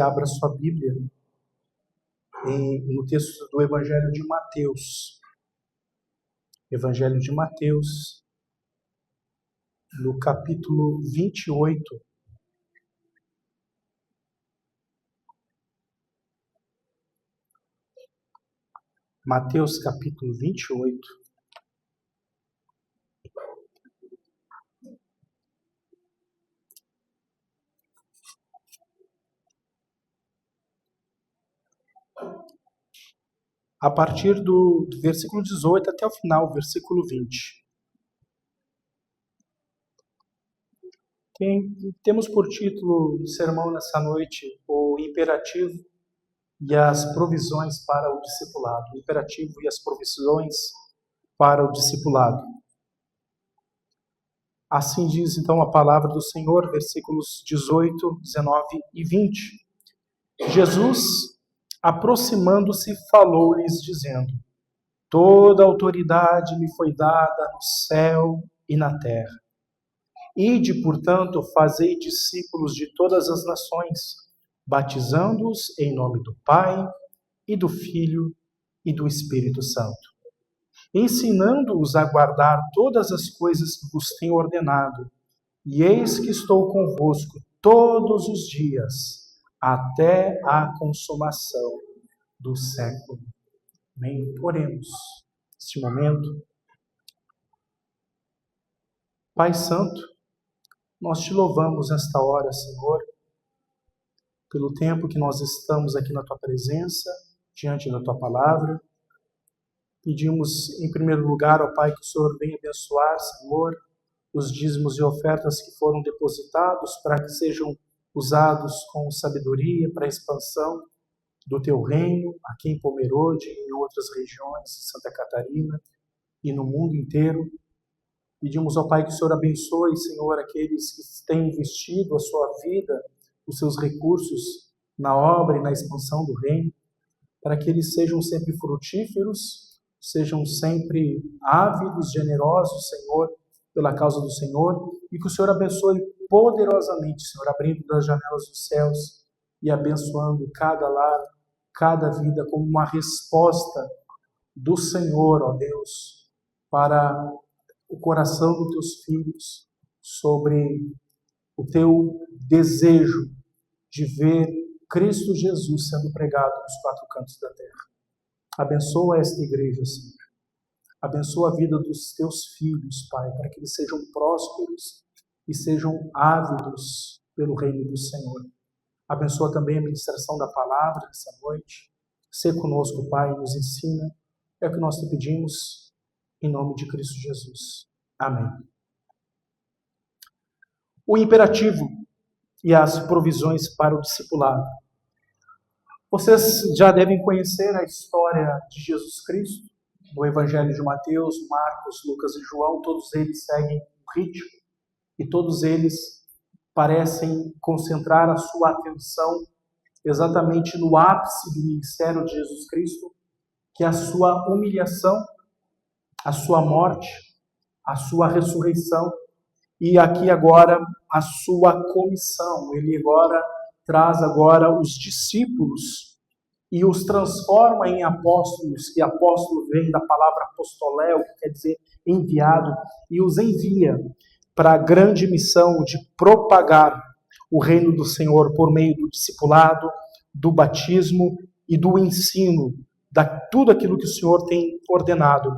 Abra sua Bíblia no texto do Evangelho de Mateus. Evangelho de Mateus, no capítulo 28. Mateus, capítulo 28. A partir do versículo 18 até o final, versículo 20. Temos por título do sermão nessa noite o imperativo e as provisões para o discipulado. O imperativo e as provisões para o discipulado. Assim diz então a palavra do Senhor, versículos 18, 19 e 20. Jesus, aproximando-se, falou-lhes, dizendo: Toda autoridade me foi dada no céu e na terra. Ide, portanto, fazei discípulos de todas as nações, batizando-os em nome do Pai, e do Filho, e do Espírito Santo, ensinando-os a guardar todas as coisas que vos tenho ordenado. E eis que estou convosco todos os dias, até a consumação do século. Amém. Oremos neste momento. Pai Santo, nós te louvamos nesta hora, Senhor, pelo tempo que nós estamos aqui na Tua presença, diante da Tua palavra. Pedimos, em primeiro lugar, ó Pai, que o Senhor venha abençoar, Senhor, os dízimos e ofertas que foram depositados para que sejam usados com sabedoria para a expansão do Teu reino, aqui em Pomerode e em outras regiões de Santa Catarina e no mundo inteiro. Pedimos ao Pai que o Senhor abençoe, Senhor, aqueles que têm investido a sua vida, os seus recursos na obra e na expansão do reino, para que eles sejam sempre frutíferos, sejam sempre ávidos, generosos, Senhor, pela causa do Senhor, e que o Senhor abençoe poderosamente, Senhor, abrindo das janelas dos céus e abençoando cada lar, cada vida, como uma resposta do Senhor, ó Deus, para o coração dos teus filhos, sobre o teu desejo de ver Cristo Jesus sendo pregado nos quatro cantos da terra. Abençoa esta igreja, Senhor. Abençoa a vida dos teus filhos, Pai, para que eles sejam prósperos e sejam ávidos pelo reino do Senhor. Abençoa também a ministração da palavra nessa noite. Sê conosco, Pai, nos ensina. É o que nós te pedimos, em nome de Cristo Jesus. Amém. O imperativo e as provisões para o discipulado. Vocês já devem conhecer a história de Jesus Cristo, no Evangelho de Mateus, Marcos, Lucas e João. Todos eles seguem o ritmo e todos eles parecem concentrar a sua atenção exatamente no ápice do ministério de Jesus Cristo, que é a sua humilhação, a sua morte, a sua ressurreição e aqui agora a sua comissão. Ele agora traz agora os discípulos e os transforma em apóstolos, e apóstolo vem da palavra apostoléu, que quer dizer enviado, e os envia para a grande missão de propagar o reino do Senhor por meio do discipulado, do batismo e do ensino, de tudo aquilo que o Senhor tem ordenado.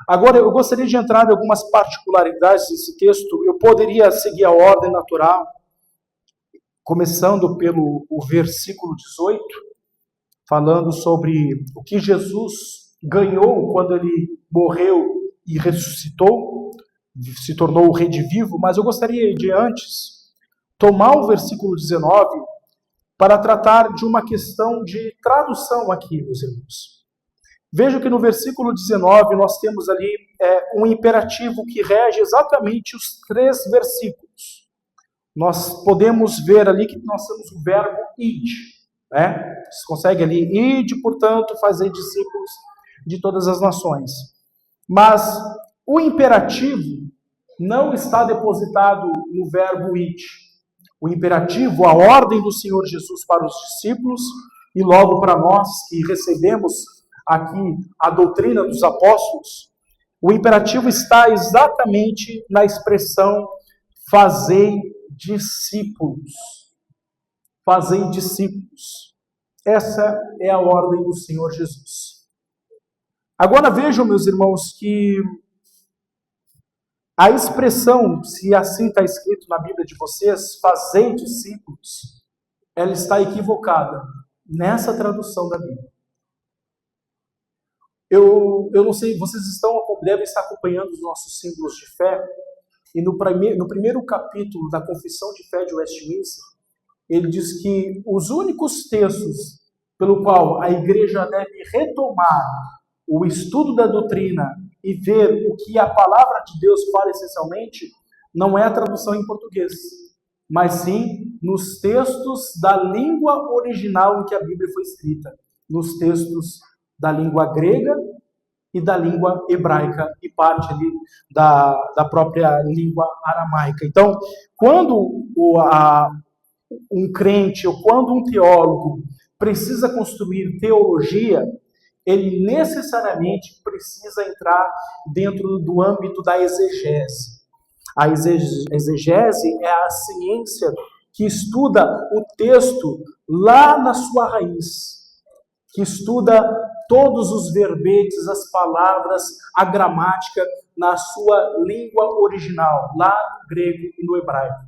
Agora, eu gostaria de entrar em algumas particularidades desse texto. Eu poderia seguir a ordem natural, começando pelo versículo 18, falando sobre o que Jesus ganhou quando ele morreu e ressuscitou, se tornou o redivivo, mas eu gostaria de antes tomar o versículo 19 para tratar de uma questão de tradução aqui, meus irmãos. Veja que no versículo 19 nós temos ali um imperativo que rege exatamente os 3 versículos. Nós podemos ver ali que nós temos o verbo id, né? Você consegue ali, ide, portanto, fazer discípulos de todas as nações. Mas o imperativo não está depositado no verbo id. o imperativo, a ordem do Senhor Jesus para os discípulos e logo para nós que recebemos aqui a doutrina dos apóstolos, o imperativo está exatamente na expressão fazei discípulos. Fazei discípulos. Essa é a ordem do Senhor Jesus. Agora vejam, meus irmãos, que a expressão, se assim está escrito na Bíblia de vocês, fazei discípulos, ela está equivocada nessa tradução da Bíblia. Eu não sei, vocês devem estar acompanhando os nossos símbolos de fé, e no primeiro capítulo da Confissão de Fé de Westminster, ele diz que os únicos textos pelo qual a igreja deve retomar o estudo da doutrina e ver o que a palavra de Deus fala essencialmente, não é a tradução em português, mas sim nos textos da língua original em que a Bíblia foi escrita, nos textos da língua grega e da língua hebraica e parte ali da própria língua aramaica. Então, quando um crente ou quando um teólogo precisa construir teologia, ele necessariamente precisa entrar dentro do âmbito da exegese. A exegese é a ciência que estuda o texto lá na sua raiz, que estuda todos os verbetes, as palavras, a gramática na sua língua original, lá no grego e no hebraico.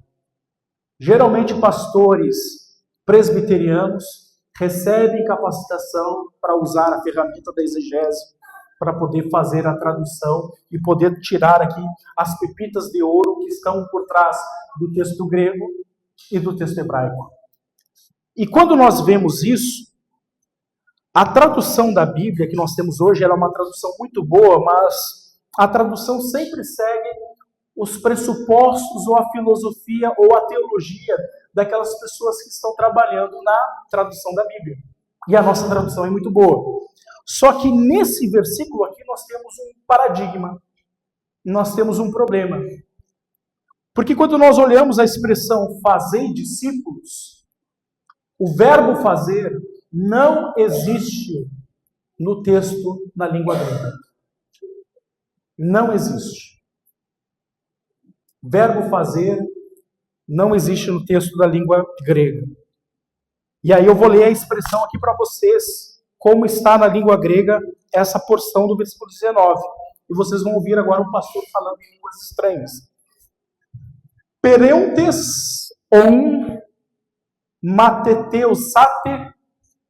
Geralmente pastores presbiterianos recebem capacitação para usar a ferramenta da exegese, para poder fazer a tradução e poder tirar aqui as pepitas de ouro que estão por trás do texto grego e do texto hebraico. E quando nós vemos isso, a tradução da Bíblia que nós temos hoje, ela é uma tradução muito boa, mas a tradução sempre segue os pressupostos ou a filosofia ou a teologia daquelas pessoas que estão trabalhando na tradução da Bíblia. E a nossa tradução é muito boa. Só que nesse versículo aqui nós temos um paradigma, nós temos um problema. Porque quando nós olhamos a expressão fazei discípulos, o verbo fazer não existe no texto na língua grega. Não existe. Verbo fazer não existe no texto da língua grega. E aí eu vou ler a expressão aqui para vocês, como está na língua grega essa porção do versículo 19. E vocês vão ouvir agora um pastor falando em línguas estranhas. Pereuntes on mateteusate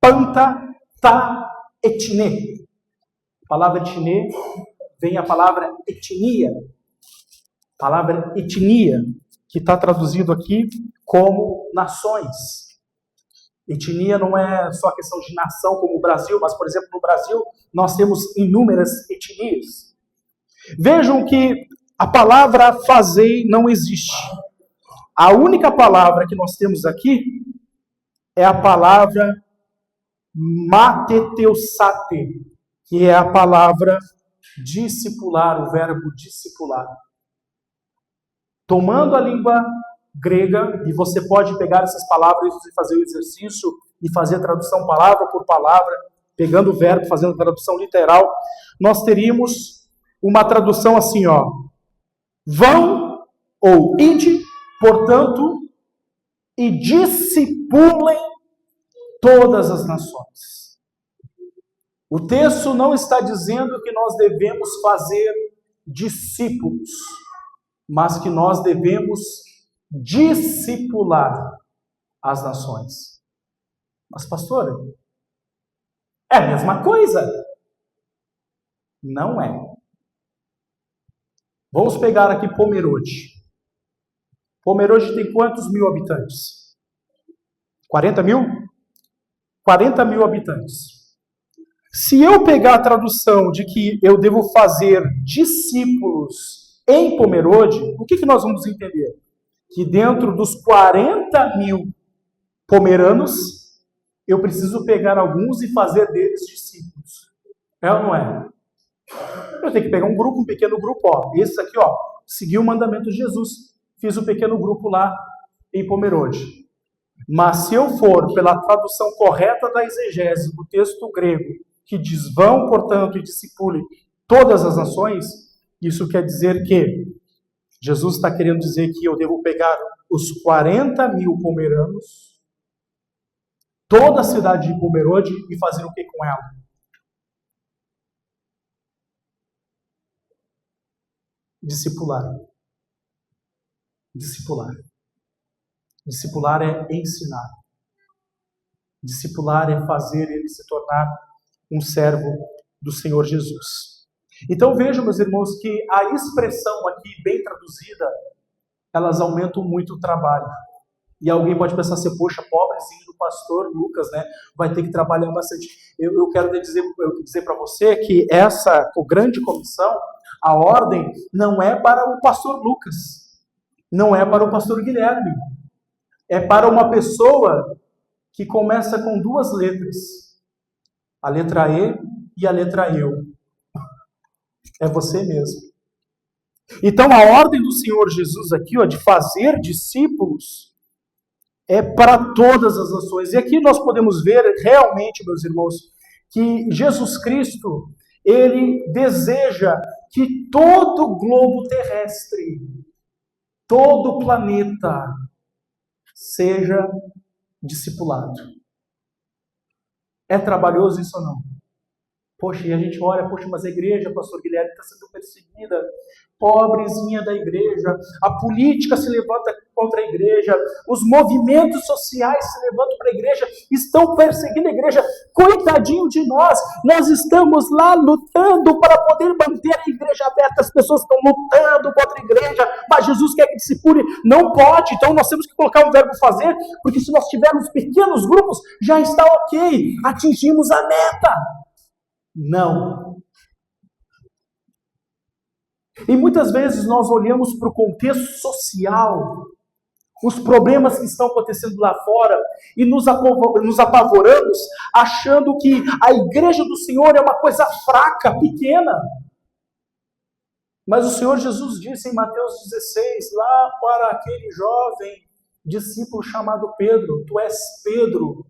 panta ta etine. A palavra etine vem a palavra etnia. A palavra etnia, que está traduzido aqui como nações. Etnia não é só questão de nação como o Brasil, mas, por exemplo, no Brasil nós temos inúmeras etnias. Vejam que a palavra fazei não existe. A única palavra que nós temos aqui é a palavra mateteusate, que é a palavra discipular, o verbo discipular. Tomando a língua grega, e você pode pegar essas palavras e fazer o exercício e fazer a tradução palavra por palavra, pegando o verbo, fazendo a tradução literal, nós teríamos uma tradução assim, ó: vão ou ide, portanto, e discipulem todas as nações. O texto não está dizendo que nós devemos fazer discípulos, mas que nós devemos discipular as nações. Mas, pastor, é a mesma coisa? Não é. Vamos pegar aqui Pomerode. Pomerode tem quantos mil habitantes? 40 mil? 40 mil habitantes. Se eu pegar a tradução de que eu devo fazer discípulos em Pomerode, o que nós vamos entender? Que dentro dos 40 mil pomeranos, eu preciso pegar alguns e fazer deles discípulos. É ou não é? Eu tenho que pegar um grupo, um pequeno grupo, ó. Esse aqui, ó, seguiu o mandamento de Jesus. Fiz um pequeno grupo lá em Pomerode. Mas se eu for pela tradução correta da exegese do texto grego, que diz vão, portanto, e discipule todas as nações, isso quer dizer que Jesus está querendo dizer que eu devo pegar os 40 mil pomeranos, toda a cidade de Pomerode, e fazer o que com ela? Discipular. Discipular. Discipular é ensinar. Discipular é fazer ele se tornar um servo do Senhor Jesus. Então vejam, meus irmãos, que a expressão aqui, bem traduzida, elas aumentam muito o trabalho. E alguém pode pensar assim, poxa, pobrezinho do pastor Lucas, né? Vai ter que trabalhar bastante. Eu quero dizer para você que essa grande comissão, a ordem, não é para o pastor Lucas, não é para o pastor Guilherme, é para uma pessoa que começa com duas letras, a letra E e a letra Eu. É você mesmo. Então a ordem do Senhor Jesus aqui, de fazer discípulos, é para todas as nações. E aqui nós podemos ver realmente, meus irmãos, que Jesus Cristo, ele deseja que todo o globo terrestre, todo o planeta, seja discipulado. É trabalhoso isso ou não? Poxa, e a gente olha, poxa, mas a igreja, pastor Guilherme, está sendo perseguida. Pobrezinha da igreja, a política se levanta contra a igreja, os movimentos sociais se levantam para a igreja, estão perseguindo a igreja. Coitadinho de nós estamos lá lutando para poder manter a igreja aberta, as pessoas estão lutando contra a igreja, mas Jesus quer que discipule, não pode, então nós temos que colocar o verbo fazer, porque se nós tivermos pequenos grupos, já está ok, atingimos a meta. Não. E muitas vezes nós olhamos para o contexto social, os problemas que estão acontecendo lá fora, e nos apavoramos, achando que a igreja do Senhor é uma coisa fraca, pequena. Mas o Senhor Jesus disse em Mateus 16, lá para aquele jovem discípulo chamado Pedro, tu és Pedro,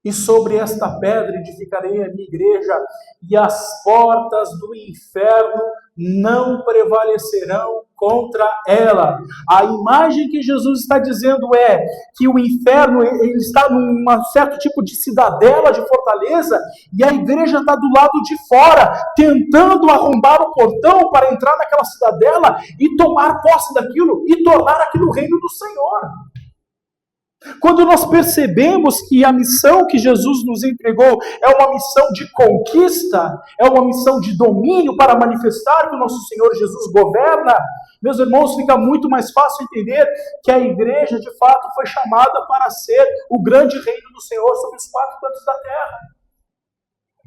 e sobre esta pedra edificarei a minha igreja, e as portas do inferno não prevalecerão contra ela. A imagem que Jesus está dizendo é que o inferno ele está num certo tipo de cidadela, de fortaleza, e a igreja está do lado de fora, tentando arrombar o portão para entrar naquela cidadela e tomar posse daquilo, e tornar aquilo o reino do Senhor. Quando nós percebemos que a missão que Jesus nos entregou é uma missão de conquista, é uma missão de domínio para manifestar que o nosso Senhor Jesus governa, meus irmãos, fica muito mais fácil entender que a igreja de fato foi chamada para ser o grande reino do Senhor sobre os quatro cantos da terra.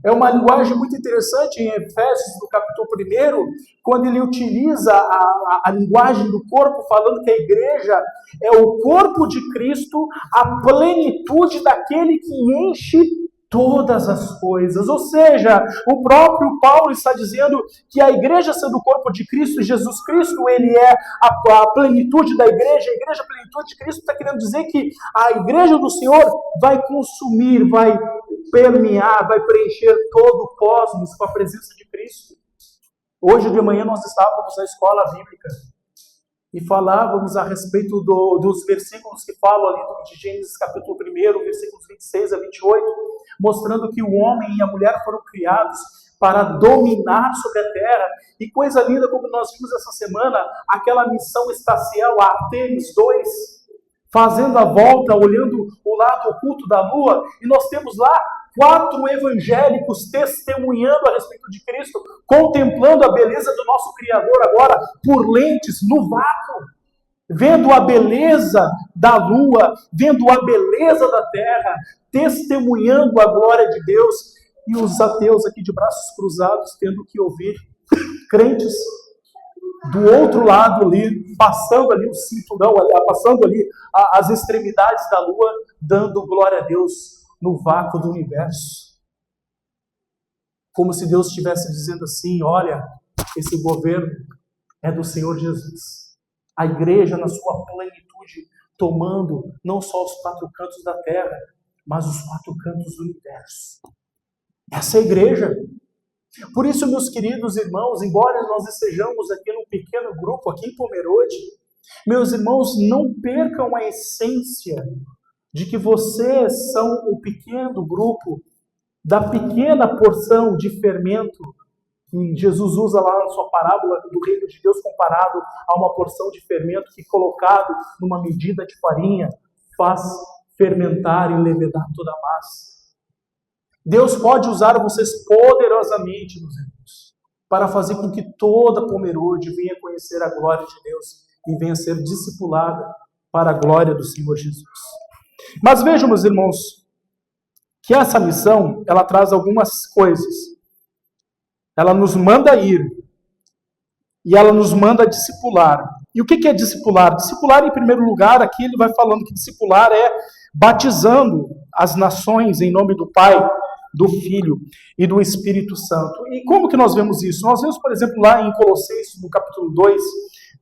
É uma linguagem muito interessante em Efésios, no capítulo 1, quando ele utiliza a linguagem do corpo, falando que a igreja é o corpo de Cristo, a plenitude daquele que enche todas as coisas. Ou seja, o próprio Paulo está dizendo que a igreja sendo o corpo de Cristo, Jesus Cristo, ele é a plenitude da igreja, a igreja a plenitude de Cristo, está querendo dizer que a igreja do Senhor vai consumir, vai permear, vai preencher todo o cosmos com a presença de Cristo. Hoje de manhã nós estávamos na escola bíblica e falávamos a respeito dos versículos que falam ali de Gênesis capítulo 1, versículos 26 a 28, mostrando que o homem e a mulher foram criados para dominar sobre a terra. E coisa linda, como nós vimos essa semana, aquela missão espacial, a Artemis 2, fazendo a volta, olhando o lado oculto da lua, e nós temos lá 4 evangélicos testemunhando a respeito de Cristo, contemplando a beleza do nosso Criador agora por lentes, no vácuo, vendo a beleza da lua, vendo a beleza da terra, testemunhando a glória de Deus, e os ateus aqui de braços cruzados tendo que ouvir crentes do outro lado ali, passando ali o cinturão, passando ali as extremidades da lua, dando glória a Deus no vácuo do universo. Como se Deus estivesse dizendo assim, olha, esse governo é do Senhor Jesus. A igreja na sua plenitude tomando não só os 4 cantos da terra, mas os 4 cantos do universo. Essa é a igreja. Por isso, meus queridos irmãos, embora nós estejamos aqui num pequeno grupo, aqui em Pomerode, meus irmãos, não percam a essência de que vocês são o pequeno grupo da pequena porção de fermento que Jesus usa lá na sua parábola do reino de Deus, comparado a uma porção de fermento que, colocado numa medida de farinha, faz fermentar e levedar toda a massa. Deus pode usar vocês poderosamente, meus irmãos, para fazer com que toda Pomerode venha conhecer a glória de Deus e venha ser discipulada para a glória do Senhor Jesus. Mas vejam, meus irmãos, que essa missão, ela traz algumas coisas. Ela nos manda ir e ela nos manda discipular. E o que é discipular? Discipular, em primeiro lugar, aqui ele vai falando que discipular é batizando as nações em nome do Pai, do Filho e do Espírito Santo. E como que nós vemos isso? Nós vemos, por exemplo, lá em Colossenses, no capítulo 2,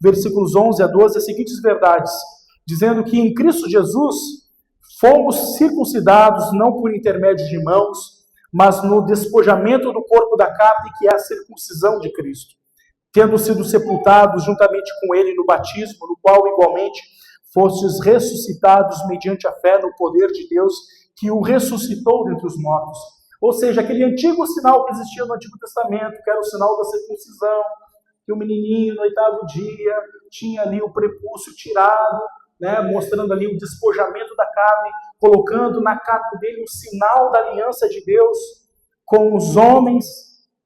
versículos 11 a 12, as seguintes verdades, dizendo que em Cristo Jesus fomos circuncidados não por intermédio de mãos, mas no despojamento do corpo da carne, que é a circuncisão de Cristo, tendo sido sepultados juntamente com ele no batismo, no qual igualmente fostes ressuscitados mediante a fé no poder de Deus, que o ressuscitou dentre os mortos. Ou seja, aquele antigo sinal que existia no Antigo Testamento, que era o sinal da circuncisão, que o menininho no 8º dia tinha ali o prepúcio tirado, né, mostrando ali o despojamento da carne, colocando na carne dele o sinal da aliança de Deus com os homens,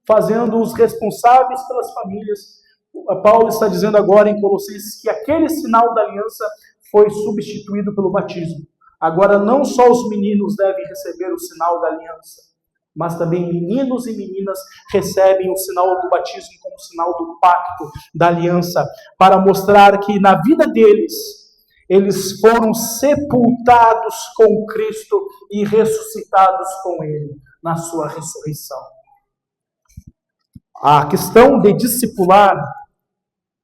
fazendo-os responsáveis pelas famílias. Paulo está dizendo agora em Colossenses que aquele sinal da aliança foi substituído pelo batismo. Agora não só os meninos devem receber o sinal da aliança, mas também meninos e meninas recebem o sinal do batismo como sinal do pacto, da aliança, para mostrar que na vida deles, eles foram sepultados com Cristo e ressuscitados com Ele na sua ressurreição. A questão de discipular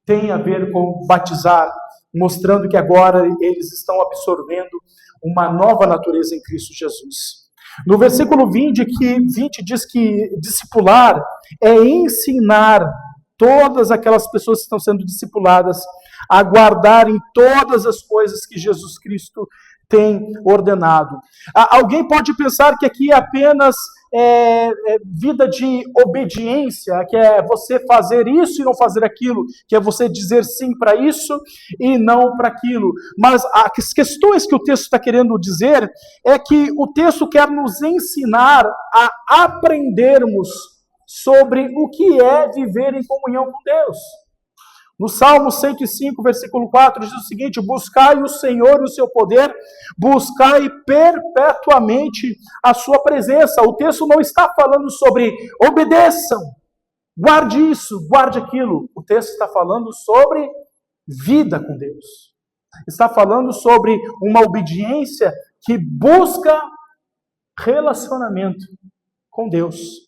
tem a ver com batizar, mostrando que agora eles estão absorvendo uma nova natureza em Cristo Jesus. No versículo 20 diz que discipular é ensinar todas aquelas pessoas que estão sendo discipuladas a guardarem todas as coisas que Jesus Cristo tem ordenado. Alguém pode pensar que aqui é apenas vida de obediência, que é você fazer isso e não fazer aquilo, que é você dizer sim para isso e não para aquilo. Mas as questões que o texto está querendo dizer é que o texto quer nos ensinar a aprendermos sobre o que é viver em comunhão com Deus. No Salmo 105, versículo 4, diz o seguinte: buscai o Senhor e o seu poder, buscai perpetuamente a sua presença. O texto não está falando sobre obedeçam, guarde isso, guarde aquilo. O texto está falando sobre vida com Deus. Está falando sobre uma obediência que busca relacionamento com Deus.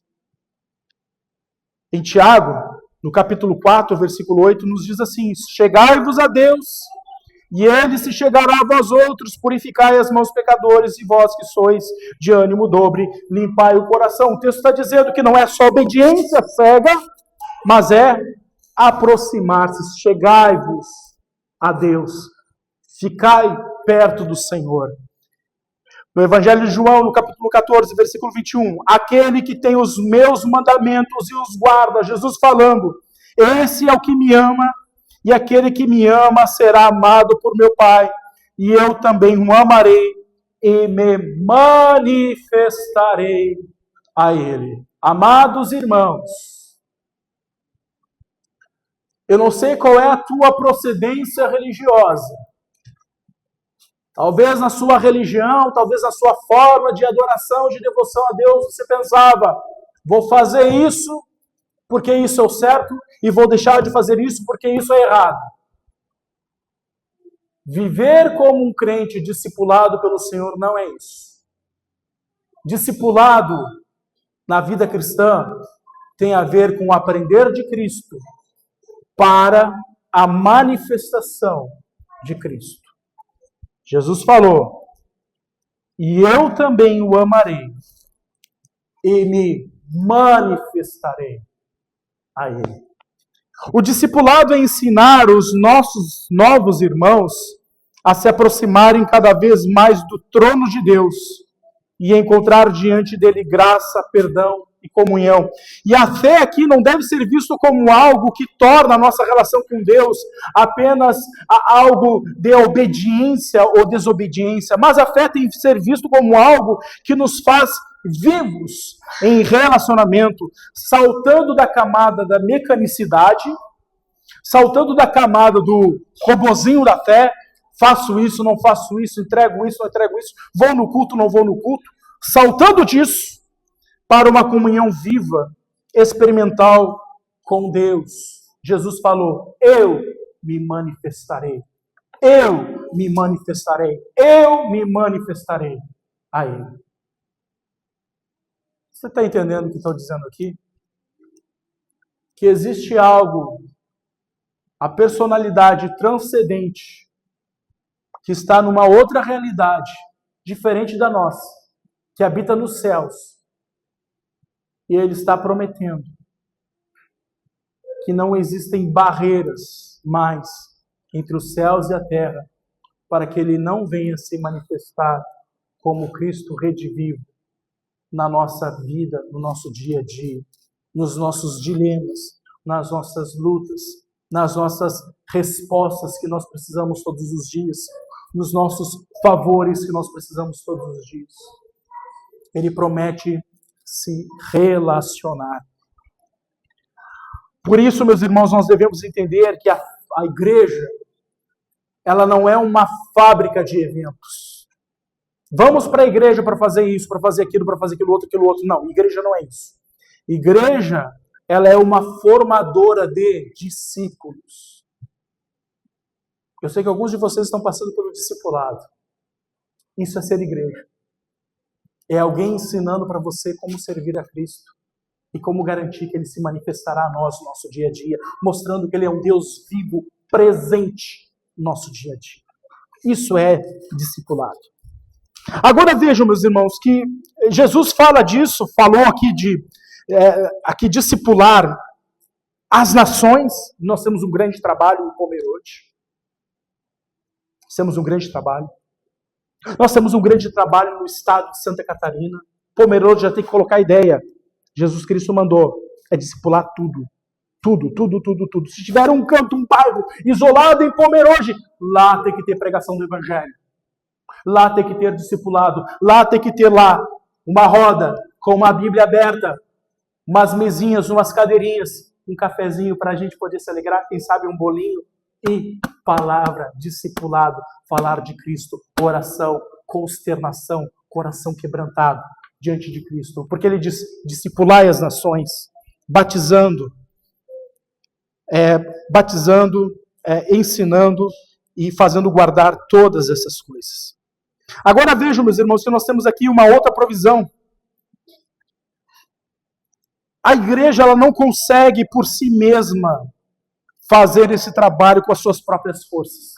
Em Tiago, no capítulo 4, versículo 8, nos diz assim: chegai-vos a Deus, e Ele se chegará a vós outros, purificai as mãos pecadores, e vós que sois de ânimo dobre, limpai o coração. O texto está dizendo que não é só obediência cega, mas é aproximar-se. Chegai-vos a Deus, ficai perto do Senhor. No Evangelho de João, no capítulo 14, versículo 21, aquele que tem os meus mandamentos e os guarda, Jesus falando, esse é o que me ama, e aquele que me ama será amado por meu Pai, e eu também o amarei e me manifestarei a ele. Amados irmãos, eu não sei qual é a tua procedência religiosa. Talvez na sua religião, talvez na sua forma de adoração, de devoção a Deus, você pensava, vou fazer isso porque isso é o certo e vou deixar de fazer isso porque isso é errado. Viver como um crente discipulado pelo Senhor não é isso. Discipulado na vida cristã tem a ver com o aprender de Cristo para a manifestação de Cristo. Jesus falou: e eu também o amarei e me manifestarei a ele. O discipulado é ensinar os nossos novos irmãos a se aproximarem cada vez mais do trono de Deus e encontrar diante dele graça, perdão e comunhão. E a fé aqui não deve ser visto como algo que torna a nossa relação com Deus apenas algo de obediência ou desobediência, mas a fé tem que ser visto como algo que nos faz vivos em relacionamento, saltando da camada da mecanicidade, saltando da camada do robozinho da fé, faço isso, não faço isso, entrego isso, não entrego isso, vou no culto, não vou no culto, saltando disso para uma comunhão viva, experimental com Deus. Jesus falou: eu me manifestarei, eu me manifestarei, eu me manifestarei a Ele. Você está entendendo o que estou dizendo aqui? Que existe algo, a personalidade transcendente, que está numa outra realidade, diferente da nossa, que habita nos céus. E Ele está prometendo que não existem barreiras mais entre os céus e a terra, para que Ele não venha se manifestar como Cristo redivivo na nossa vida, no nosso dia a dia, nos nossos dilemas, nas nossas lutas, nas nossas respostas que nós precisamos todos os dias, nos nossos favores que nós precisamos todos os dias. Ele promete se relacionar. Por isso, meus irmãos, nós devemos entender que a igreja, ela não é uma fábrica de eventos. Vamos para a igreja para fazer isso, para fazer aquilo outro, aquilo outro. Não, igreja não é isso. Igreja, ela é uma formadora de discípulos. Eu sei que alguns de vocês estão passando pelo discipulado. Isso é ser igreja. É alguém ensinando para você como servir a Cristo e como garantir que Ele se manifestará a nós no nosso dia a dia, mostrando que Ele é um Deus vivo, presente no nosso dia a dia. Isso é discipulado. Agora vejam, meus irmãos, que Jesus fala disso, falou aqui de discipular as nações. Nós temos um grande trabalho em Pomerode. Temos um grande trabalho. Nós temos um grande trabalho no estado de Santa Catarina. Pomerode já tem que colocar a ideia. Jesus Cristo mandou discipular tudo. Tudo. Se tiver um canto, um bairro isolado em Pomerode, lá tem que ter pregação do Evangelho. Lá tem que ter discipulado. Lá tem que ter uma roda com uma Bíblia aberta, umas mesinhas, umas cadeirinhas, um cafezinho para a gente poder se alegrar, quem sabe um bolinho. E palavra, discipulado, falar de Cristo, oração, consternação, coração quebrantado diante de Cristo. Porque Ele diz: discipulai as nações, batizando, ensinando e fazendo guardar todas essas coisas. Agora vejam, meus irmãos, que nós temos aqui uma outra provisão. A igreja, ela não consegue por si mesma fazer esse trabalho com as suas próprias forças.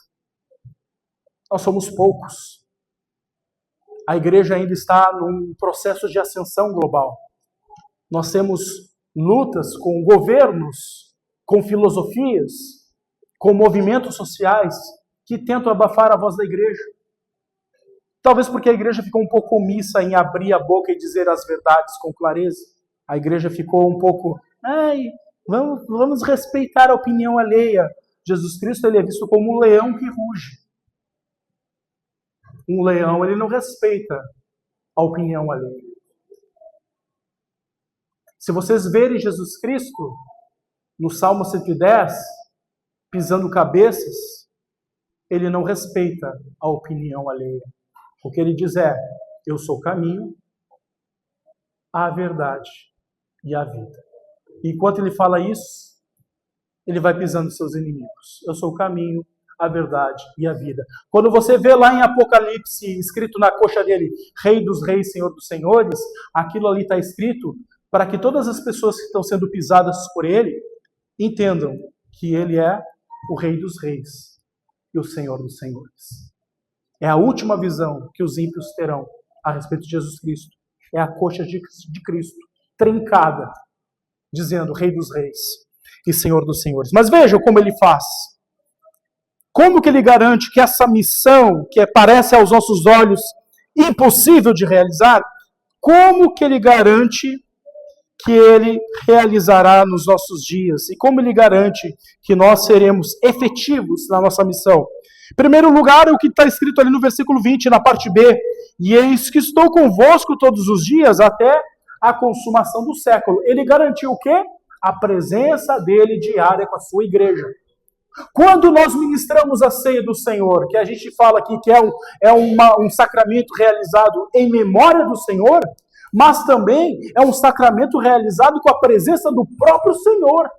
Nós somos poucos. A igreja ainda está num processo de ascensão global. Nós temos lutas com governos, com filosofias, com movimentos sociais que tentam abafar a voz da igreja. Talvez porque a igreja ficou um pouco omissa em abrir a boca e dizer as verdades com clareza. A igreja ficou um pouco, vamos respeitar a opinião alheia. Jesus Cristo, ele é visto como um leão que ruge. Um leão, ele não respeita a opinião alheia. Se vocês verem Jesus Cristo no Salmo 110, pisando cabeças, ele não respeita a opinião alheia. O que ele diz é: eu sou o caminho, a verdade e a vida. E enquanto ele fala isso, ele vai pisando seus inimigos. Eu sou o caminho, a verdade e a vida. Quando você vê lá em Apocalipse, escrito na coxa dele, Rei dos Reis, Senhor dos Senhores, aquilo ali está escrito para que todas as pessoas que estão sendo pisadas por ele entendam que ele é o Rei dos Reis e o Senhor dos Senhores. É a última visão que os ímpios terão a respeito de Jesus Cristo. É a coxa de Cristo, trincada, dizendo Rei dos Reis e Senhor dos Senhores. Mas vejam como ele faz. Como que ele garante que essa missão, que parece aos nossos olhos impossível de realizar, como que ele garante que ele realizará nos nossos dias? E como ele garante que nós seremos efetivos na nossa missão? Em primeiro lugar, é o que está escrito ali no versículo 20, na parte B. E eis que estou convosco todos os dias até a consumação do século. Ele garantiu o quê? A presença dele diária com a sua igreja. Quando nós ministramos a ceia do Senhor, que a gente fala aqui que é um sacramento realizado em memória do Senhor, mas também é um sacramento realizado com a presença do próprio Senhor,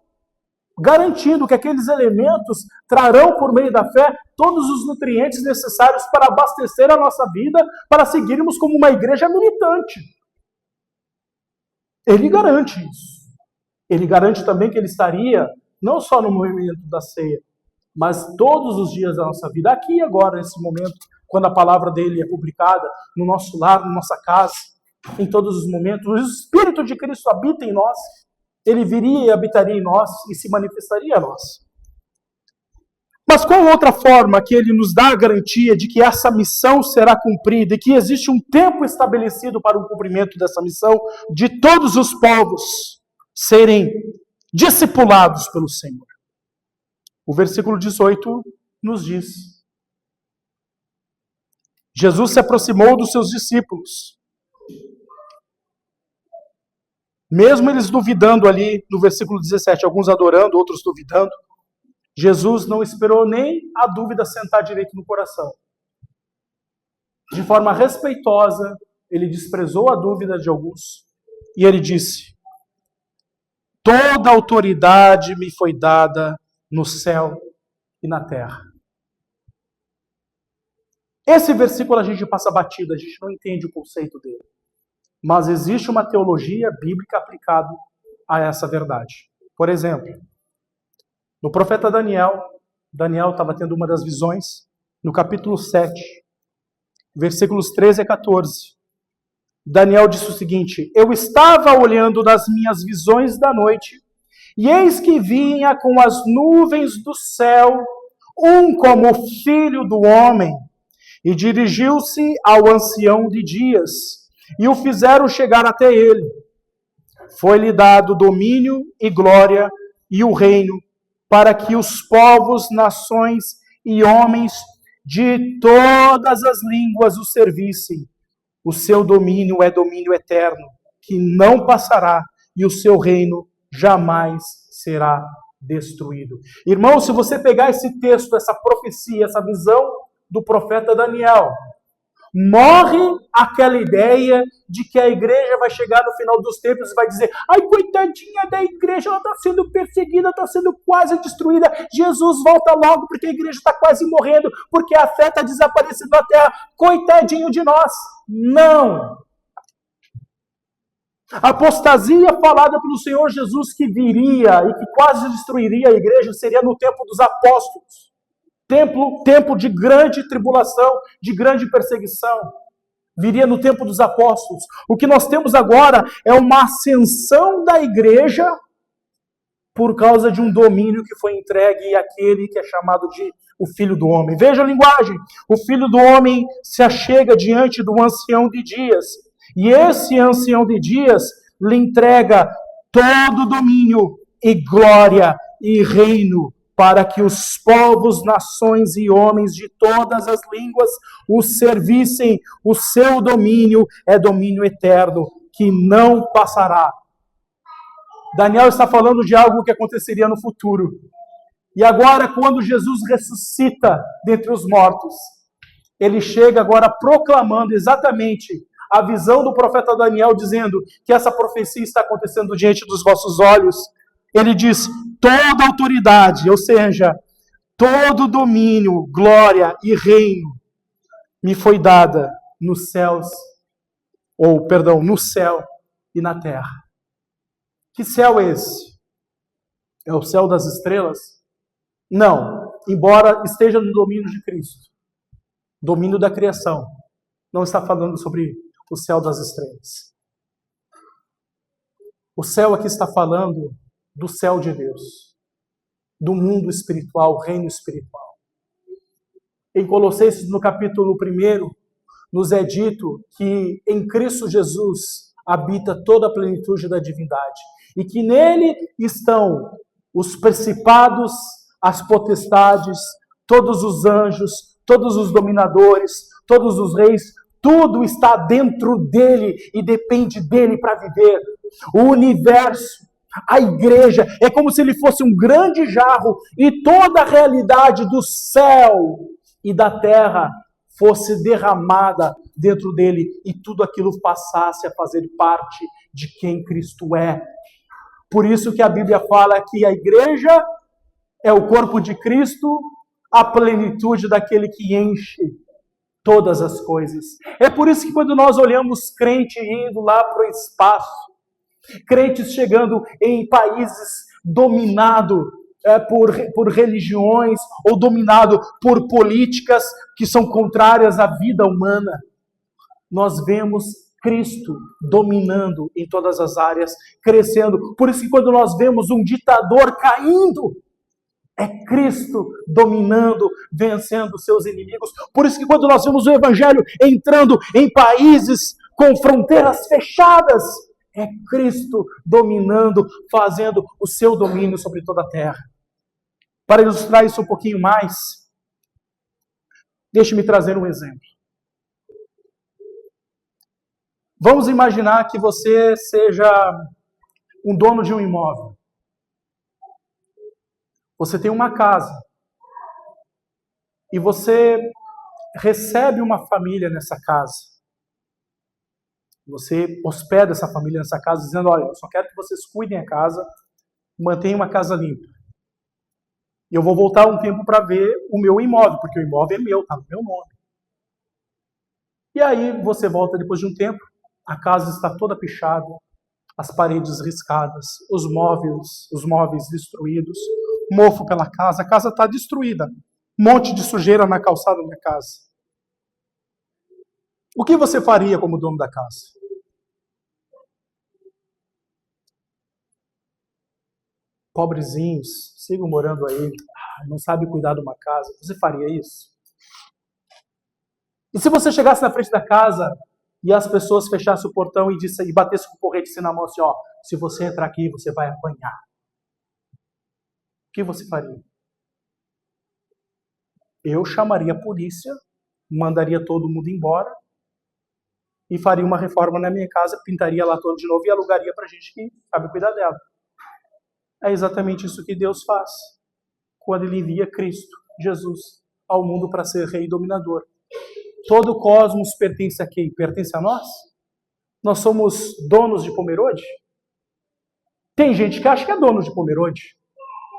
garantindo que aqueles elementos trarão por meio da fé todos os nutrientes necessários para abastecer a nossa vida, para seguirmos como uma igreja militante. Ele garante isso. Ele garante também que ele estaria não só no movimento da ceia, mas todos os dias da nossa vida, aqui e agora, nesse momento, quando a palavra dele é publicada, no nosso lar, na nossa casa, em todos os momentos, o Espírito de Cristo habita em nós, ele viria e habitaria em nós e se manifestaria a nós. Mas qual outra forma que ele nos dá a garantia de que essa missão será cumprida e que existe um tempo estabelecido para o cumprimento dessa missão de todos os povos serem discipulados pelo Senhor? O versículo 18 nos diz: Jesus se aproximou dos seus discípulos. Mesmo eles duvidando ali no versículo 17, alguns adorando, outros duvidando, Jesus não esperou nem a dúvida sentar direito no coração. De forma respeitosa, ele desprezou a dúvida de alguns e ele disse: toda autoridade me foi dada no céu e na terra. Esse versículo a gente passa batido, a gente não entende o conceito dele. Mas existe uma teologia bíblica aplicada a essa verdade. Por exemplo, no profeta Daniel estava tendo uma das visões, no capítulo 7, versículos 13 a 14. Daniel disse o seguinte: eu estava olhando nas minhas visões da noite, e eis que vinha com as nuvens do céu, um como filho do homem, e dirigiu-se ao ancião de dias, e o fizeram chegar até ele. Foi-lhe dado domínio e glória e o reino, para que os povos, nações e homens de todas as línguas o servissem. O seu domínio é domínio eterno, que não passará, e o seu reino jamais será destruído. Irmão, se você pegar esse texto, essa profecia, essa visão do profeta Daniel, morre aquela ideia de que a igreja vai chegar no final dos tempos e vai dizer: ai, coitadinha da igreja, ela está sendo perseguida, está sendo quase destruída, Jesus volta logo porque a igreja está quase morrendo, porque a fé está desaparecendo da terra, coitadinho de nós. Não! A apostasia falada pelo Senhor Jesus que viria e que quase destruiria a igreja seria no tempo dos apóstolos. Tempo de grande tribulação, de grande perseguição. Viria no tempo dos apóstolos. O que nós temos agora é uma ascensão da igreja por causa de um domínio que foi entregue àquele que é chamado de o Filho do Homem. Veja a linguagem. O Filho do Homem se achega diante do ancião de dias. E esse ancião de dias lhe entrega todo domínio e glória e reino, para que os povos, nações e homens de todas as línguas o servissem. O seu domínio é domínio eterno, que não passará. Daniel está falando de algo que aconteceria no futuro. E agora, quando Jesus ressuscita dentre os mortos, ele chega agora proclamando exatamente a visão do profeta Daniel, dizendo que essa profecia está acontecendo diante dos vossos olhos. Ele diz: toda autoridade, ou seja, todo domínio, glória e reino me foi dada nos céus, no céu e na terra. Que céu é esse? É o céu das estrelas? Não, embora esteja no domínio de Cristo. domínio da criação. Não está falando sobre o céu das estrelas. O céu aqui está falando do céu de Deus, do mundo espiritual, reino espiritual. Em Colossenses, no capítulo 1, nos é dito que em Cristo Jesus habita toda a plenitude da divindade e que nele estão os principados, as potestades, todos os anjos, todos os dominadores, todos os reis, tudo está dentro dele e depende dele para viver. O universo, a igreja, é como se ele fosse um grande jarro e toda a realidade do céu e da terra fosse derramada dentro dele e tudo aquilo passasse a fazer parte de quem Cristo é. Por isso que a Bíblia fala que a igreja é o corpo de Cristo, a plenitude daquele que enche todas as coisas. É por isso que quando nós olhamos crente indo lá para o espaço, crentes chegando em países dominados por religiões ou dominado por políticas que são contrárias à vida humana, nós vemos Cristo dominando em todas as áreas, crescendo. Por isso que quando nós vemos um ditador caindo, é Cristo dominando, vencendo seus inimigos. Por isso que quando nós vemos o Evangelho entrando em países com fronteiras fechadas, é Cristo dominando, fazendo o seu domínio sobre toda a terra. Para ilustrar isso um pouquinho mais, deixe-me trazer um exemplo. Vamos imaginar que você seja um dono de um imóvel. Você tem uma casa e você recebe uma família nessa casa. Você hospeda essa família nessa casa dizendo, olha, eu só quero que vocês cuidem a casa, mantenham a casa limpa. E eu vou voltar um tempo para ver o meu imóvel, porque o imóvel é meu, está no meu nome. E aí você volta depois de um tempo, a casa está toda pichada, as paredes riscadas, os móveis destruídos, mofo pela casa, a casa está destruída, um monte de sujeira na calçada da casa. O que você faria como dono da casa? Pobrezinhos, sigam morando aí, não sabe cuidar de uma casa. Você faria isso? E se você chegasse na frente da casa e as pessoas fechassem o portão e batessem com o porrete assim na mão, assim, ó, se você entrar aqui, você vai apanhar. O que você faria? Eu chamaria a polícia, mandaria todo mundo embora e faria uma reforma na minha casa, pintaria lá todo de novo e alugaria para gente que sabe cuidar dela. É exatamente isso que Deus faz quando Ele envia Cristo, Jesus, ao mundo para ser rei e dominador. Todo o cosmos pertence a quem? Pertence a nós? Nós somos donos de Pomerode? Tem gente que acha que é dono de Pomerode.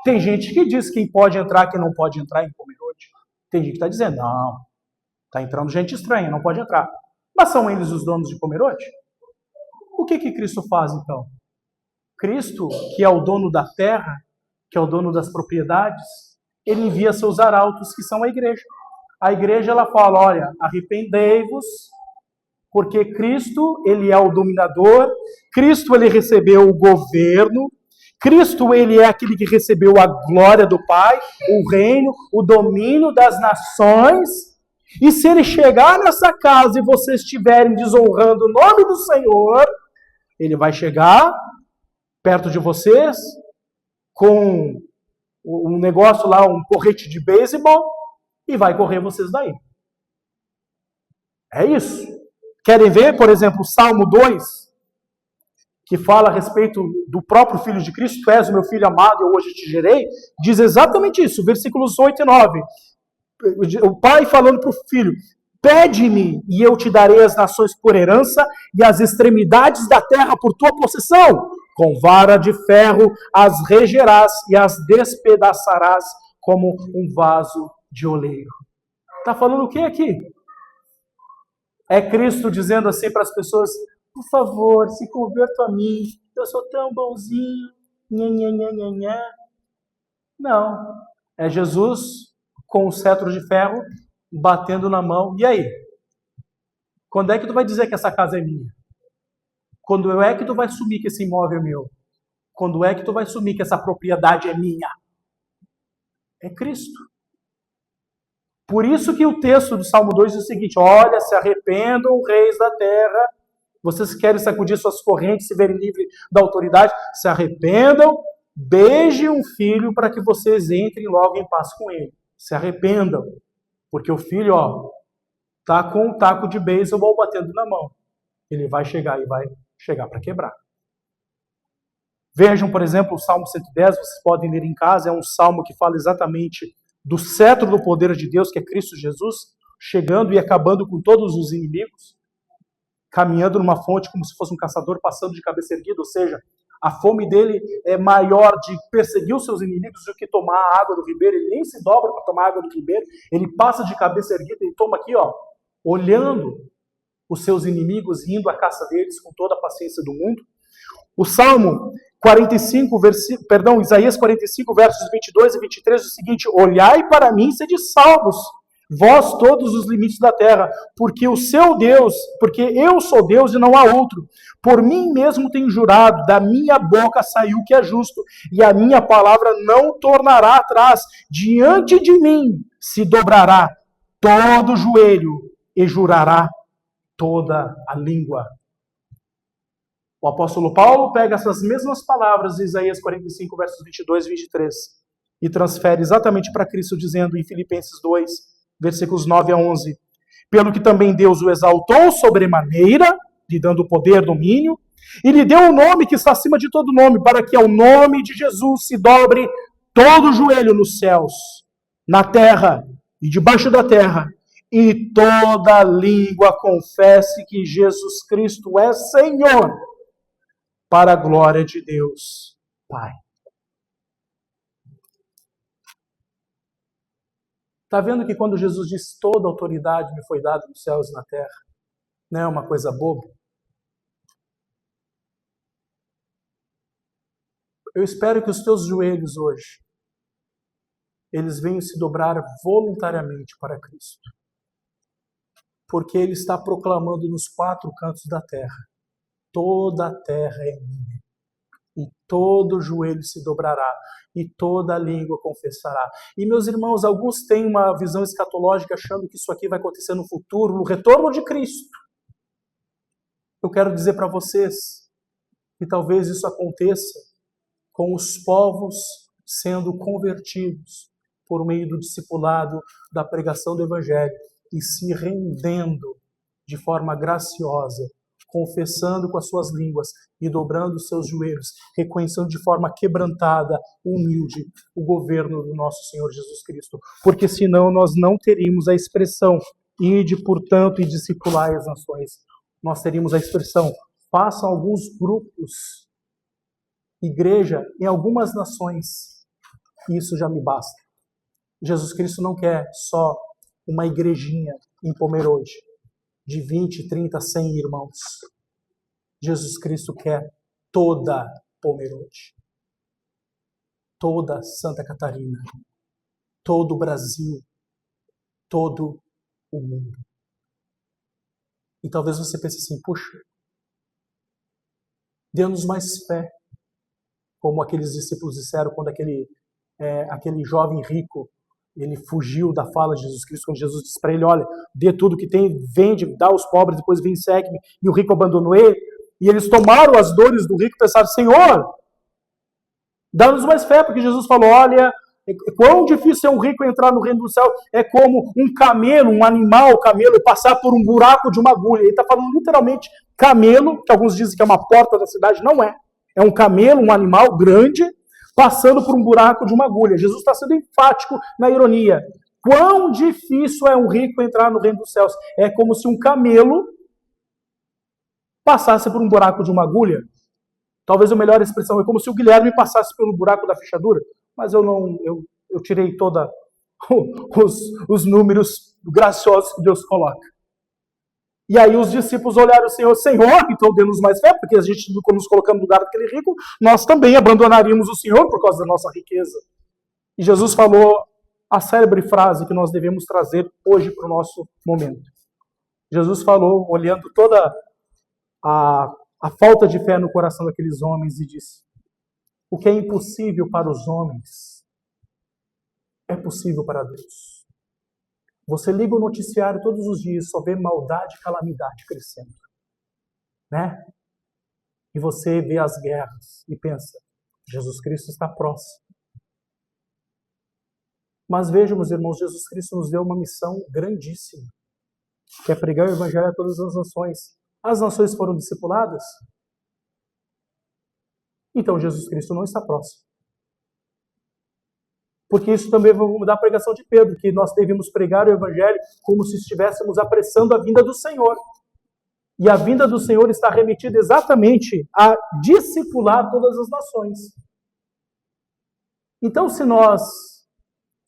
Tem gente que diz quem pode entrar, quem não pode entrar em Pomerode. Tem gente que está dizendo, não, está entrando gente estranha, não pode entrar. Mas são eles os donos de Pomerode? O que Cristo faz então? Cristo, que é o dono da terra, que é o dono das propriedades, ele envia seus arautos, que são a igreja. A igreja, ela fala, olha, arrependei-vos, porque Cristo, ele é o dominador, Cristo, ele recebeu o governo, Cristo, ele é aquele que recebeu a glória do Pai, o reino, o domínio das nações, e se ele chegar nessa casa e vocês estiverem desonrando o nome do Senhor, ele vai chegar perto de vocês com um negócio lá, um porrete de beisebol, e vai correr vocês daí. É isso. Querem ver, por exemplo, o Salmo 2, que fala a respeito do próprio Filho de Cristo, tu és o meu Filho amado, eu hoje te gerei, diz exatamente isso, versículos 8 e 9. O pai falando para o filho, pede-me e eu te darei as nações por herança e as extremidades da terra por tua possessão. Com vara de ferro as regerás e as despedaçarás como um vaso de oleiro. Está falando o que aqui? É Cristo dizendo assim para as pessoas, por favor, se convertam a mim, eu sou tão bonzinho, Não, é Jesus com o cetro de ferro batendo na mão. E aí? Quando é que tu vai dizer que essa casa é minha? Quando é que tu vai assumir que esse imóvel é meu? Quando é que tu vai assumir que essa propriedade é minha? É Cristo. Por isso que o texto do Salmo 2 diz o seguinte: olha, se arrependam, reis da terra, vocês querem sacudir suas correntes, se verem livres da autoridade, se arrependam, beijem um filho para que vocês entrem logo em paz com ele. Se arrependam, porque o filho, tá com um taco de beisebol batendo na mão. Ele vai chegar para quebrar. Vejam, por exemplo, o Salmo 110, vocês podem ler em casa, é um salmo que fala exatamente do cetro do poder de Deus, que é Cristo Jesus, chegando e acabando com todos os inimigos, caminhando numa fonte como se fosse um caçador passando de cabeça erguida, ou seja, a fome dele é maior de perseguir os seus inimigos do que tomar a água do ribeiro. Ele nem se dobra para tomar a água do ribeiro, ele passa de cabeça erguida e toma aqui, olhando os seus inimigos, indo à caça deles com toda a paciência do mundo. O Salmo 45, Isaías 45, versos 22 e 23, diz o seguinte: olhai para mim, sede salvos, vós todos os limites da terra, porque eu sou Deus e não há outro. Por mim mesmo tenho jurado, da minha boca saiu o que é justo, e a minha palavra não tornará atrás. Diante de mim se dobrará todo o joelho e jurará toda a língua. O apóstolo Paulo pega essas mesmas palavras de Isaías 45, versos 22 e 23 e transfere exatamente para Cristo, dizendo em Filipenses 2, versículos 9 a 11: pelo que também Deus o exaltou sobremaneira, lhe dando poder, domínio, e lhe deu um nome que está acima de todo nome, para que ao nome de Jesus se dobre todo o joelho nos céus, na terra e debaixo da terra, e toda língua confesse que Jesus Cristo é Senhor, para a glória de Deus Pai. Está vendo que quando Jesus diz toda autoridade me foi dada nos céus e na terra, não é uma coisa boba? Eu espero que os teus joelhos hoje, eles venham se dobrar voluntariamente para Cristo. Porque Ele está proclamando nos quatro cantos da terra: toda a terra é minha, e todo joelho se dobrará, e toda língua confessará. E, meus irmãos, alguns têm uma visão escatológica achando que isso aqui vai acontecer no futuro, no retorno de Cristo. Eu quero dizer para vocês que talvez isso aconteça com os povos sendo convertidos por meio do discipulado, da pregação do Evangelho, e se rendendo de forma graciosa, confessando com as suas línguas e dobrando os seus joelhos, reconhecendo de forma quebrantada, humilde, o governo do nosso Senhor Jesus Cristo. Porque senão nós não teríamos a expressão ide, portanto, e discipulai as nações. Nós teríamos a expressão façam alguns grupos, igreja em algumas nações, e isso já me basta. Jesus Cristo não quer só uma igrejinha em Pomerode, de 20, 30, 100 irmãos. Jesus Cristo quer toda Pomerode, toda Santa Catarina, todo o Brasil, todo o mundo. E talvez você pense assim, puxa, dê-nos mais fé, como aqueles discípulos disseram quando aquele jovem rico, ele fugiu da fala de Jesus Cristo, quando Jesus disse para ele, olha, dê tudo que tem, vende, dá aos pobres, depois vem e segue-me, e o rico abandonou ele, e eles tomaram as dores do rico e pensaram, Senhor, dá-nos mais fé, porque Jesus falou, olha, quão difícil é um rico entrar no reino do céu, é como um camelo, um animal camelo, passar por um buraco de uma agulha. Ele está falando literalmente camelo, que alguns dizem que é uma porta da cidade, não é. É um camelo, um animal grande, passando por um buraco de uma agulha. Jesus está sendo enfático na ironia. Quão difícil é um rico entrar no reino dos céus. É como se um camelo passasse por um buraco de uma agulha. Talvez a melhor expressão é como se o Guilherme passasse pelo buraco da fechadura. Mas eu tirei todos os números graciosos que Deus coloca. E aí os discípulos olharam o Senhor, então dê-nos mais fé, porque a gente, quando nos colocamos no lugar daquele rico, nós também abandonaríamos o Senhor por causa da nossa riqueza. E Jesus falou, a célebre frase que nós devemos trazer hoje para o nosso momento. Jesus falou, olhando toda a falta de fé no coração daqueles homens, e disse: o que é impossível para os homens é possível para Deus. Você liga o noticiário todos os dias, só vê maldade e calamidade crescendo, né? E você vê as guerras e pensa: Jesus Cristo está próximo. Mas vejam, meus irmãos, Jesus Cristo nos deu uma missão grandíssima, que é pregar o Evangelho a todas as nações. As nações foram discipuladas? Então Jesus Cristo não está próximo. Porque isso também vai mudar a pregação de Pedro, que nós devemos pregar o Evangelho como se estivéssemos apressando a vinda do Senhor. E a vinda do Senhor está remetida exatamente a discipular todas as nações. Então, se nós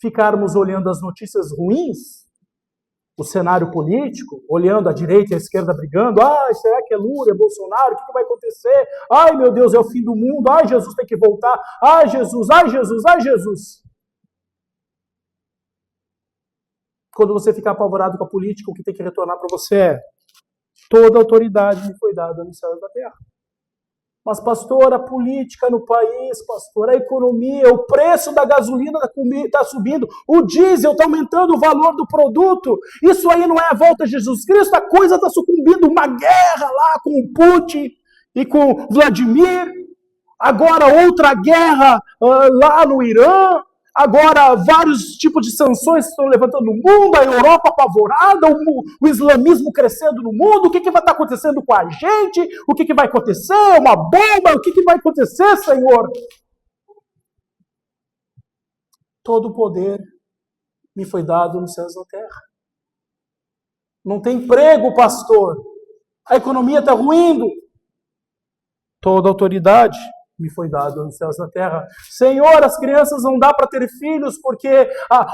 ficarmos olhando as notícias ruins, o cenário político, olhando a direita e a esquerda brigando, será que é Lula, é Bolsonaro, o que vai acontecer? Ai, meu Deus, é o fim do mundo, ai, Jesus tem que voltar, ai, Jesus, ai, Jesus, ai, Jesus. Quando você ficar apavorado com a política, o que tem que retornar para você é: toda autoridade me foi dada no céu e na terra. Mas, pastor, a política no país, pastor, a economia, o preço da gasolina está subindo, o diesel está aumentando o valor do produto. Isso aí não é a volta de Jesus Cristo, a coisa está sucumbindo. Uma guerra lá com o Putin e com Vladimir. Agora outra guerra lá no Irã. Agora, vários tipos de sanções estão levantando no mundo, a Europa apavorada, o islamismo crescendo no mundo. O que vai estar acontecendo com a gente? O que vai acontecer? Uma bomba? O que vai acontecer, Senhor? Todo o poder me foi dado nos céus e na terra. Não tem emprego, pastor. A economia está ruindo. Toda autoridade me foi dado nos céus e na terra. Senhor, as crianças não dá para ter filhos porque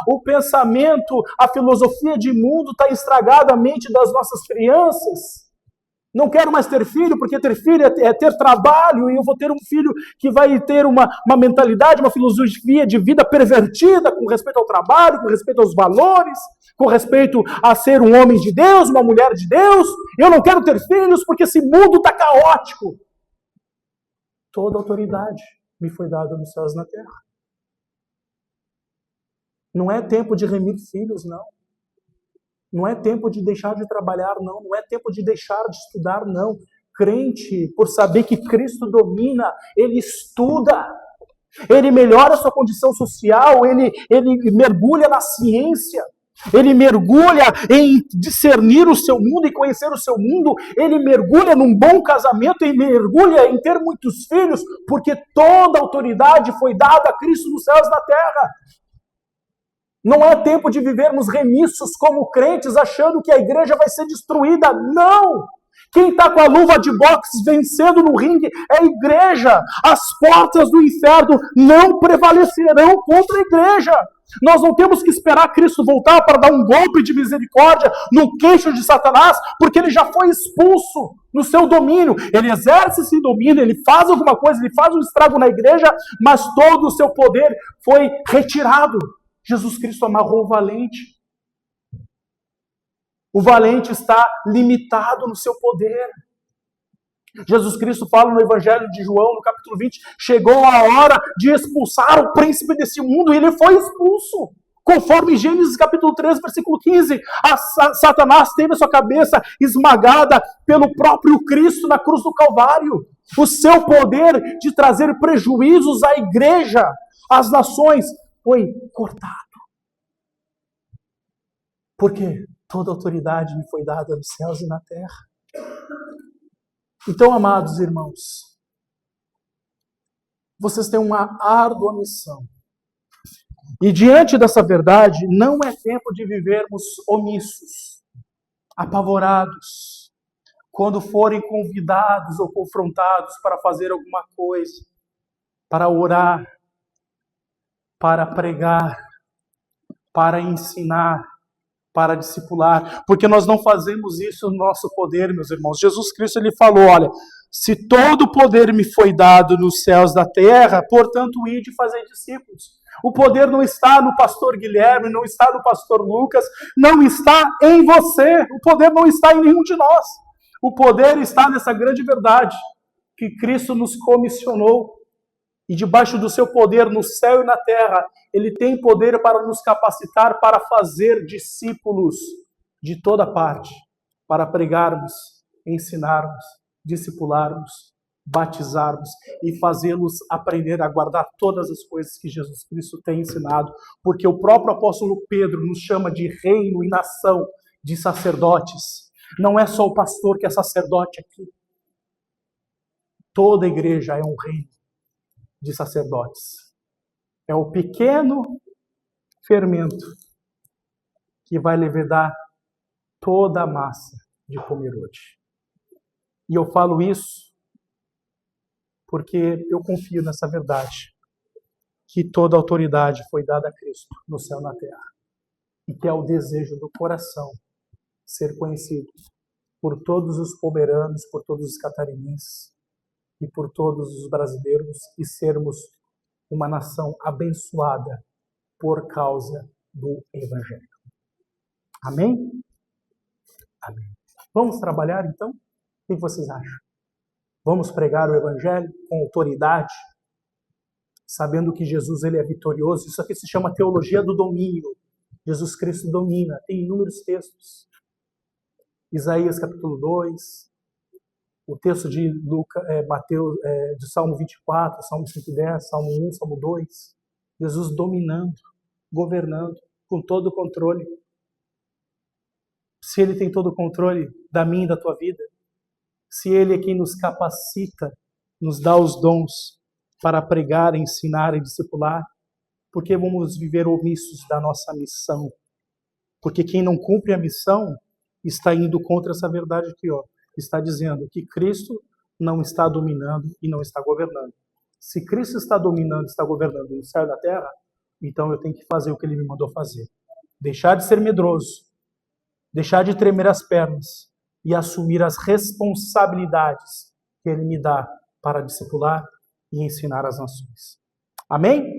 o pensamento, a filosofia de mundo está estragada a mente das nossas crianças. Não quero mais ter filho, porque ter filho é ter trabalho, e eu vou ter um filho que vai ter uma mentalidade, uma filosofia de vida pervertida com respeito ao trabalho, com respeito aos valores, com respeito a ser um homem de Deus, uma mulher de Deus. Eu não quero ter filhos porque esse mundo está caótico. Toda autoridade me foi dada nos céus e na terra. Não é tempo de remir filhos, não. Não é tempo de deixar de trabalhar, não. Não é tempo de deixar de estudar, não. Crente, por saber que Cristo domina, ele estuda. Ele melhora a sua condição social, ele mergulha na ciência. Ele mergulha em discernir o seu mundo e conhecer o seu mundo. Ele mergulha num bom casamento e mergulha em ter muitos filhos, porque toda autoridade foi dada a Cristo nos céus e na terra. Não é tempo de vivermos remissos como crentes, achando que a igreja vai ser destruída. Não! Quem está com a luva de boxe vencendo no ringue é a igreja. As portas do inferno não prevalecerão contra a igreja. Nós não temos que esperar Cristo voltar para dar um golpe de misericórdia no queixo de Satanás, porque ele já foi expulso no seu domínio. Ele exerce esse domínio, ele faz alguma coisa, ele faz um estrago na igreja, mas todo o seu poder foi retirado. Jesus Cristo amarrou o valente. O valente está limitado no seu poder. Jesus Cristo fala no Evangelho de João, no capítulo 20, chegou a hora de expulsar o príncipe desse mundo, e ele foi expulso. Conforme Gênesis capítulo 13, versículo 15, Satanás teve a sua cabeça esmagada pelo próprio Cristo na cruz do Calvário. O seu poder de trazer prejuízos à igreja, às nações, foi cortado. Por quê? Toda autoridade me foi dada nos céus e na terra. Então, amados irmãos, vocês têm uma árdua missão. E diante dessa verdade, não é tempo de vivermos omissos, apavorados, quando forem convidados ou confrontados para fazer alguma coisa, para orar, para pregar, para ensinar, para discipular, porque nós não fazemos isso no nosso poder, meus irmãos. Jesus Cristo, ele falou, olha, se todo o poder me foi dado nos céus da terra, portanto, ide fazer discípulos. O poder não está no pastor Guilherme, não está no pastor Lucas, não está em você. O poder não está em nenhum de nós. O poder está nessa grande verdade, que Cristo nos comissionou. E debaixo do seu poder no céu e na terra, Ele tem poder para nos capacitar para fazer discípulos de toda parte, para pregarmos, ensinarmos, discipularmos, batizarmos e fazê-los aprender a guardar todas as coisas que Jesus Cristo tem ensinado, porque o próprio apóstolo Pedro nos chama de reino e nação, de sacerdotes. Não é só o pastor que é sacerdote aqui. Toda a igreja é um reino de sacerdotes. É o pequeno fermento que vai levedar toda a massa de comer hoje. E eu falo isso porque eu confio nessa verdade, que toda autoridade foi dada a Cristo no céu e na terra, e que é o desejo do coração ser conhecido por todos os poberanos, por todos os catarinenses e por todos os brasileiros, e sermos uma nação abençoada por causa do Evangelho. Amém? Amém. Vamos trabalhar então? O que vocês acham? Vamos pregar o Evangelho com autoridade, sabendo que Jesus ele é vitorioso. Isso aqui se chama teologia do domínio. Jesus Cristo domina. Tem inúmeros textos. Isaías capítulo 2, o texto de Mateus, de Salmo 24, Salmo 110, Salmo 1, Salmo 2. Jesus dominando, governando, com todo o controle. Se Ele tem todo o controle da minha e da tua vida, se Ele é quem nos capacita, nos dá os dons para pregar, ensinar e discipular, por que vamos viver omissos da nossa missão? Porque quem não cumpre a missão está indo contra essa verdade aqui, ó. Está dizendo que Cristo não está dominando e não está governando. Se Cristo está dominando e está governando no céu e na terra, então eu tenho que fazer o que Ele me mandou fazer. Deixar de ser medroso, deixar de tremer as pernas e assumir as responsabilidades que Ele me dá para discipular e ensinar as nações. Amém?